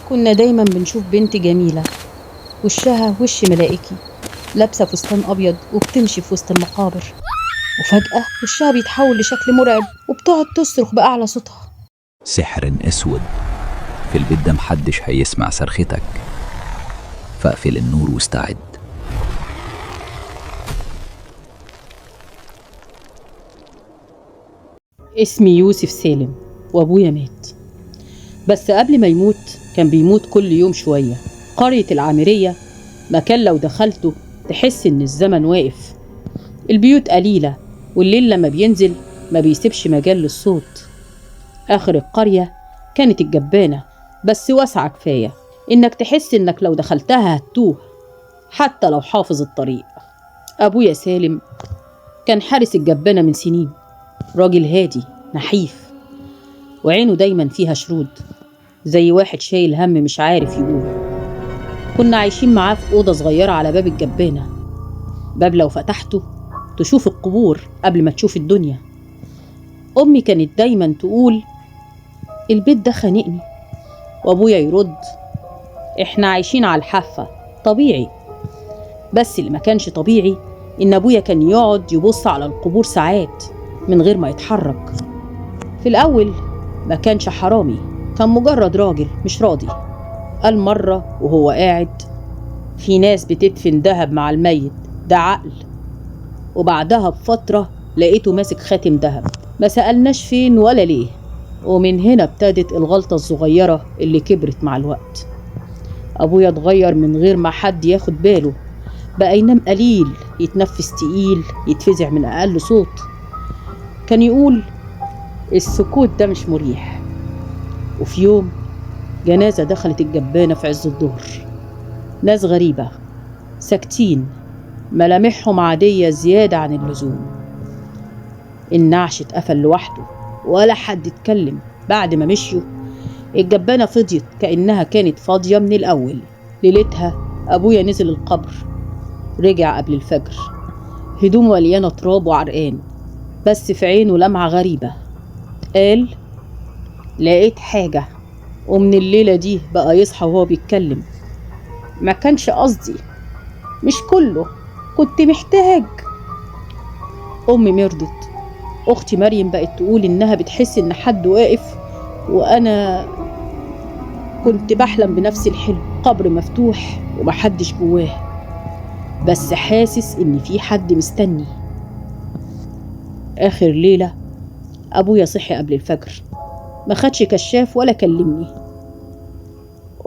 كنا دايما بنشوف بنت جميلة، وشها وش ملائكي، لابسة فستان أبيض وبتمشي في وسط المقابر، وفجأة وشها بيتحول لشكل مرعب وبتقعد تصرخ بأعلى صوتها. سحر اسود في البيت ده، محدش هيسمع صرختك، فاقفل النور واستعد. اسمي يوسف سالم، وأبويا مات، بس قبل ما يموت كان بيموت كل يوم شوية. قرية العامرية مكان لو دخلته تحس إن الزمن واقف. البيوت قليلة، والليل لما بينزل ما بيسيبش مجال للصوت. آخر القرية كانت الجبانة، بس واسعة كفاية إنك تحس إنك لو دخلتها هتتوه حتى لو حافظ الطريق. أبويا سالم كان حارس الجبانة من سنين، راجل هادي نحيف، وعينه دايما فيها شرود، زي واحد شايل هم مش عارف يقول. كنا عايشين معاه في أوضة صغيرة على باب الجبانة، باب لو فتحته تشوف القبور قبل ما تشوف الدنيا. أمي كانت دايما تقول البيت ده خانقني، وأبويا يرد إحنا عايشين على الحافة طبيعي. بس اللي ما كانش طبيعي إن أبويا كان يقعد يبص على القبور ساعات من غير ما يتحرك. في الأول ما كانش حرامي، كان مجرد راجل مش راضي. قال مرة وهو قاعد في ناس بتدفن دهب مع الميت، ده عقل. وبعدها بفترة لقيته ماسك خاتم دهب، ما سألناش فين ولا ليه. ومن هنا ابتدت الغلطة الصغيرة اللي كبرت مع الوقت. أبويا اتغير من غير ما حد ياخد باله، بقى ينام قليل، يتنفس تقيل، يتفزع من أقل صوت. كان يقول السكوت ده مش مريح. وفي يوم جنازة دخلت الجبانة في عز الظهر، ناس غريبة ساكتين، ملامحهم عادية زيادة عن اللزوم. النعش اتقفل لوحده ولا حد اتكلم. بعد ما مشيوا الجبانة فضيت كأنها كانت فاضية من الأول. ليلتها أبويا نزل القبر، رجع قبل الفجر، هدوم مليانة تراب وعرقان، بس في عينه لمعة غريبة. قال لقيت حاجة. ومن الليلة دي بقى يصحى وهو بيتكلم، ما كانش قصدي، مش كله، كنت محتاج. أمي مرضت، أختي مريم بقت تقول إنها بتحس إن حد واقف، وأنا كنت بحلم بنفس الحلم، قبر مفتوح ومحدش جواه، بس حاسس إن في حد مستني. آخر ليلة أبويا صحي قبل الفجر، ما خدش كشاف ولا كلمني.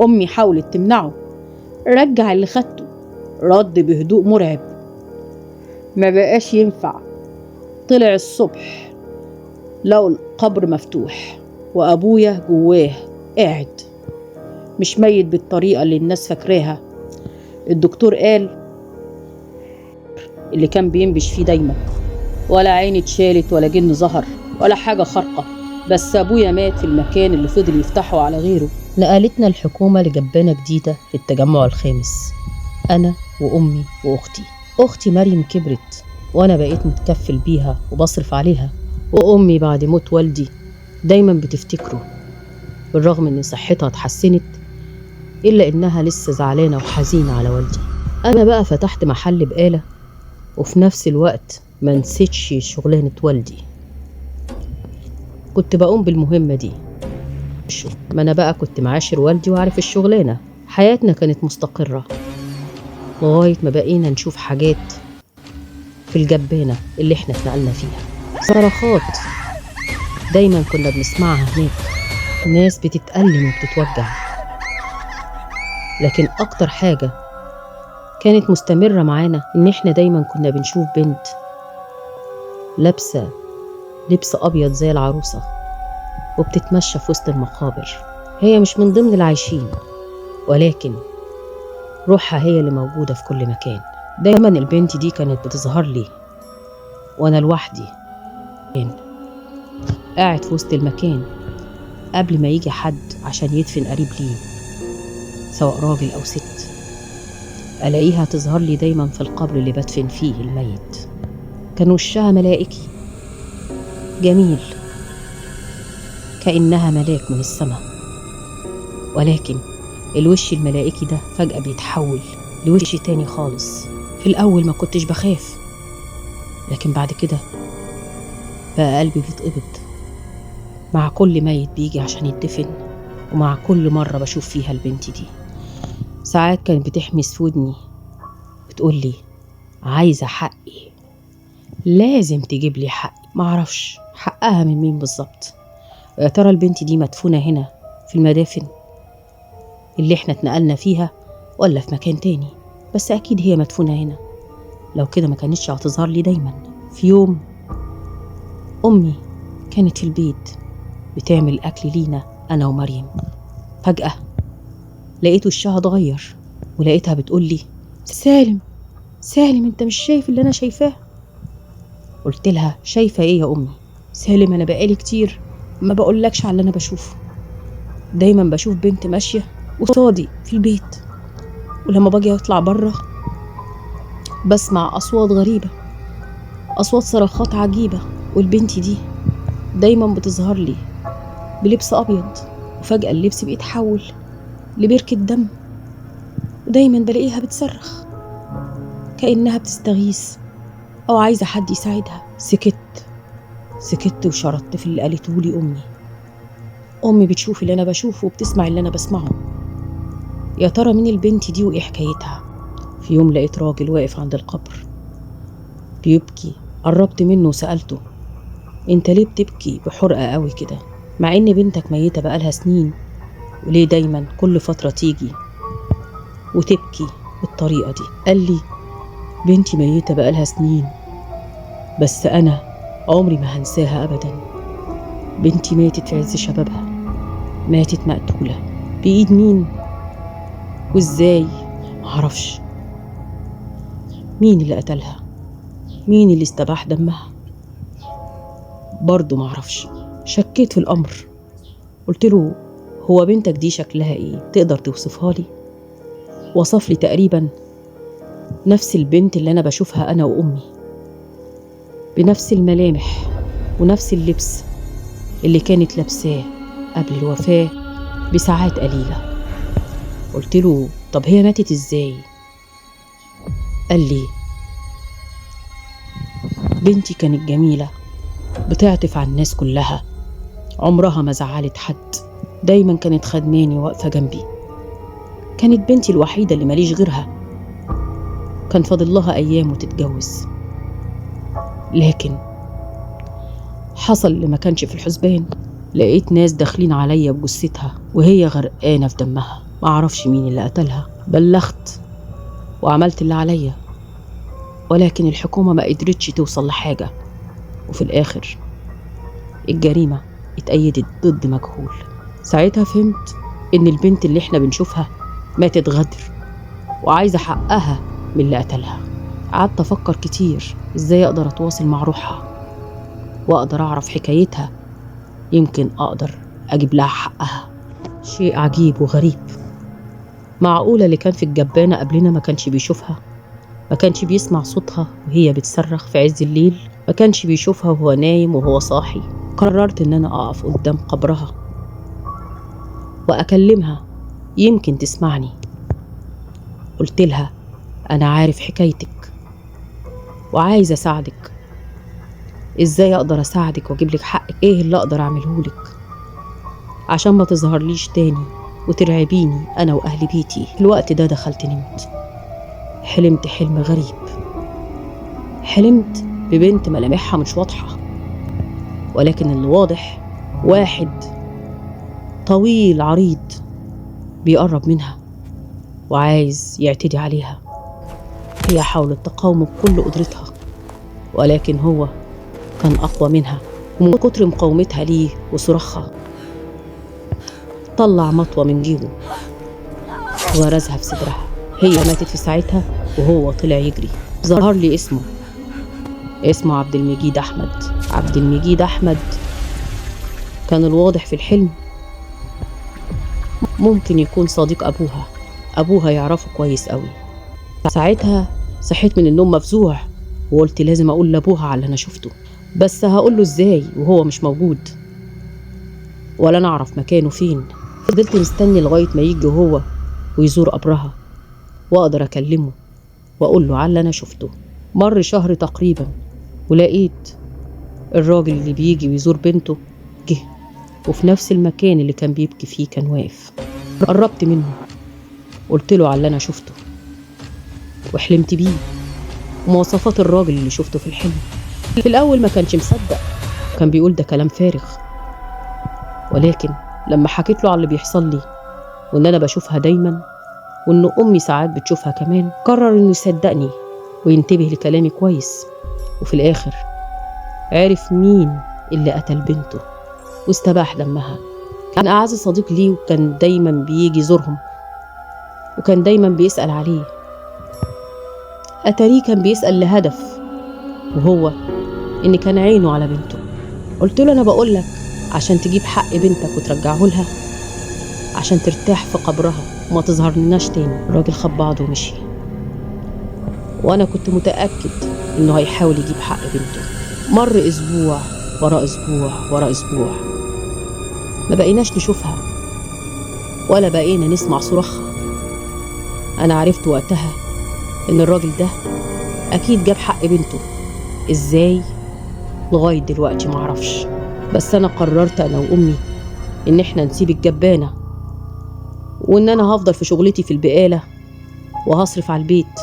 أمي حاولت تمنعه، رجع اللي خدته، رد بهدوء مرعب، ما بقاش ينفع. طلع الصبح لقوا القبر مفتوح وأبويا جواه قاعد، مش ميت بالطريقة اللي الناس فاكراها. الدكتور قال اللي كان بينبش فيه دايما، ولا عين اتشالت ولا جن ظهر ولا حاجة خارقة، بس أبويا مات في المكان اللي فضل يفتحه على غيره. نقلتنا الحكومة لجبانة جديدة في التجمع الخامس، أنا وأمي وأختي. أختي مريم كبرت وأنا بقيت متكفل بيها وبصرف عليها. وأمي بعد موت والدي دايما بتفتكره، بالرغم إن صحتها اتحسنت إلا إنها لسه زعلانة وحزينة على والدي. أنا بقى فتحت محل بقالة، وفي نفس الوقت ما نسيتش شغلانة والدي. كنت بقوم بالمهمة دي، ما أنا بقى كنت معاشر والدي وعارف الشغلانة. حياتنا كانت مستقرة لغاية ما بقينا نشوف حاجات في الجبانة اللي احنا اتنقلنا فيها. صرخات دايما كنا بنسمعها هناك، ناس بتتألم وبتتوجع. لكن أكتر حاجة كانت مستمرة معانا إن احنا دايما كنا بنشوف بنت لابسة لبس أبيض زي العروسة وبتتمشى في وسط المقابر. هي مش من ضمن العايشين، ولكن روحها هي اللي موجودة في كل مكان. دايما البنت دي كانت بتظهر لي وأنا لوحدي قاعد في وسط المكان قبل ما يجي حد عشان يدفن قريب ليه، سواء راجل أو ست. ألاقيها تظهر لي دايما في القبر اللي بدفن فيه الميت. كان وشها ملائكي جميل، كأنها ملاك من السماء، ولكن الوش الملائكي ده فجأة بيتحول لوش تاني خالص. في الأول ما كنتش بخاف، لكن بعد كده بقى قلبي بيتقبض مع كل ميت بيجي عشان يدفن، ومع كل مرة بشوف فيها البنت دي. ساعات كانت بتحمس في ودني بتقولي عايزة حقي، لازم تجيب لي حقي. معرفش حقها من مين بالظبط. يا ترى البنت دي مدفونة هنا في المدافن اللي احنا اتنقلنا فيها ولا في مكان تاني؟ بس أكيد هي مدفونة هنا، لو كده ما كانتش هتظهر لي دايما. في يوم أمي كانت في البيت بتعمل أكل لينا أنا ومريم، فجأة لقيت وشها اتغير ولقيتها بتقولي سالم سالم، انت مش شايف اللي أنا شايفاه؟ قلت لها شايفة ايه يا أمي؟ سالم أنا بقالي كتير ما بقولكش على اللي أنا بشوفه. دايما بشوف بنت ماشية قصادي في البيت، ولما باجي أطلع بره بسمع أصوات غريبة، أصوات صرخات عجيبة، والبنت دي دايما بتظهر لي بلبس أبيض، وفجأة اللبس بيتحول لبركة دم، ودايما بلاقيها بتصرخ كأنها بتستغيث أو عايزة حد يساعدها. سكت وشردت في اللي قالته لي أمي بتشوف اللي أنا بشوفه وبتسمع اللي أنا بسمعه. يا ترى مين البنت دي وإيه حكايتها؟ في يوم لقيت راجل واقف عند القبر بيبكي، قربت منه وسألته انت ليه بتبكي بحرقة قوي كده مع ان بنتك ميتة بقالها سنين؟ وليه دايما كل فترة تيجي وتبكي بالطريقة دي؟ قال لي بنتي ميتة بقالها سنين، بس انا عمري ما هنساها ابدا. بنتي ماتت في عز شبابها، ماتت مقتولة بإيد مين وازاي معرفش. مين اللي قتلها؟ مين اللي استباح دمها؟ برضو معرفش. شكيت في الأمر، قلت له هو بنتك دي شكلها ايه؟ تقدر توصفها لي؟ وصف لي تقريبا نفس البنت اللي أنا بشوفها أنا وأمي، بنفس الملامح ونفس اللبس اللي كانت لابساه قبل الوفاة بساعات قليلة. قلت له طب هي ماتت ازاي؟ قال لي بنتي كانت جميلة، بتعطف على الناس كلها، عمرها ما زعلت حد، دايما كانت خدماني واقفة جنبي، كانت بنتي الوحيدة اللي ماليش غيرها. كان فاضل لها أيام وتتجوز، لكن حصل اللي ما كانش في الحسبان. لقيت ناس داخلين عليا بجثتها وهي غرقانة في دمها. معرفش مين اللي قتلها. بلغت وعملت اللي عليا، ولكن الحكومة ما قدرتش توصل لحاجة، وفي الآخر الجريمة اتأيدت ضد مجهول. ساعتها فهمت إن البنت اللي احنا بنشوفها ماتت غدر وعايزة حقها من اللي قتلها. قعدت أفكر كتير إزاي أقدر أتواصل مع روحها وأقدر أعرف حكايتها، يمكن أقدر أجيب لها حقها. شيء عجيب وغريب. معقولة اللي كان في الجبانة قبلنا ما كانش بيشوفها؟ ما كانش بيسمع صوتها وهي بتصرخ في عز الليل؟ ما كانش بيشوفها وهو نايم وهو صاحي؟ قررت إن أنا أقف قدام قبرها وأكلمها، يمكن تسمعني. قلت لها أنا عارف حكايتك وعايز أساعدك. إزاي أقدر أساعدك وأجيب لك حقك؟ إيه اللي أقدر أعمله لك عشان ما تظهرليش تاني وترعبيني أنا وأهل بيتي؟ الوقت ده دخلت نمت، حلمت حلم غريب. حلمت ببنت ملامحها مش واضحة، ولكن اللي واضح واحد طويل عريض بيقرب منها وعايز يعتدي عليها. هي حاولت تقاومه بكل قدرتها، ولكن هو كان أقوى منها، ومن كتر مقاومتها ليه وصراخها طلع مطوة من جيبه وغرزها في صدرها. هي ماتت في ساعتها وهو طلع يجري. ظهر لي اسمه عبد المجيد أحمد. عبد المجيد أحمد كان الواضح في الحلم ممكن يكون صديق أبوها يعرفه كويس قوي. ساعتها صحيت من النوم مفزوع وقلت لازم أقول لأبوها على اللي أنا شفته، بس هقوله إزاي وهو مش موجود ولا نعرف مكانه فين؟ فضلت مستني لغاية ما يجي هو ويزور قبرها وأقدر أكلمه وأقول له على اللي أنا شفته. مر شهر تقريبا ولقيت الراجل اللي بيجي ويزور بنته جه، وفي نفس المكان اللي كان بيبكي فيه كان واقف. قربت منه قلت له على اللي أنا شفته وحلمت بيه ومواصفات الراجل اللي شفته في الحلم. في الأول ما كانش مصدق، كان بيقول ده كلام فارغ، ولكن لما حكيت له على اللي بيحصل لي وإن أنا بشوفها دايما وإن أمي ساعات بتشوفها كمان، قرر إنه يصدقني وينتبه لكلامي كويس. وفي الآخر عرف مين اللي قتل بنته واستباح دمها. كان أعز صديق ليه وكان دايما بيجي يزورهم وكان دايما بيسأل عليه. أتاريه كان بيسأل لهدف، وهو إن كان عينه على بنته. قلت له أنا بقولك عشان تجيب حق بنتك وترجعه لها، عشان ترتاح في قبرها وما تظهر لناش تاني. الراجل خد بعضه ومشي، وأنا كنت متأكد إنه هيحاول يجيب حق بنته. مر أسبوع ورا أسبوع ورا أسبوع، ما بقيناش نشوفها ولا بقينا نسمع صراخها. أنا عرفت وقتها إن الراجل ده أكيد جاب حق بنته. إزاي؟ لغاية دلوقتي معرفش، بس أنا قررت أنا وأمي إن إحنا نسيب الجبانة، وإن أنا هفضل في شغلتي في البقالة وهصرف على البيت،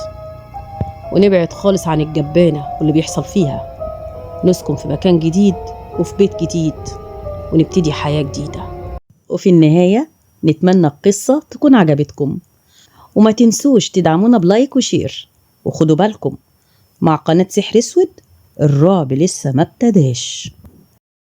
ونبعد خالص عن الجبانة واللي بيحصل فيها، نسكن في مكان جديد وفي بيت جديد ونبتدي حياة جديدة. وفي النهاية نتمنى القصة تكون عجبتكم، وما تنسوش تدعمونا بلايك وشير. وخدوا بالكم، مع قناة سحر اسود الرعب لسه ما ابتداش.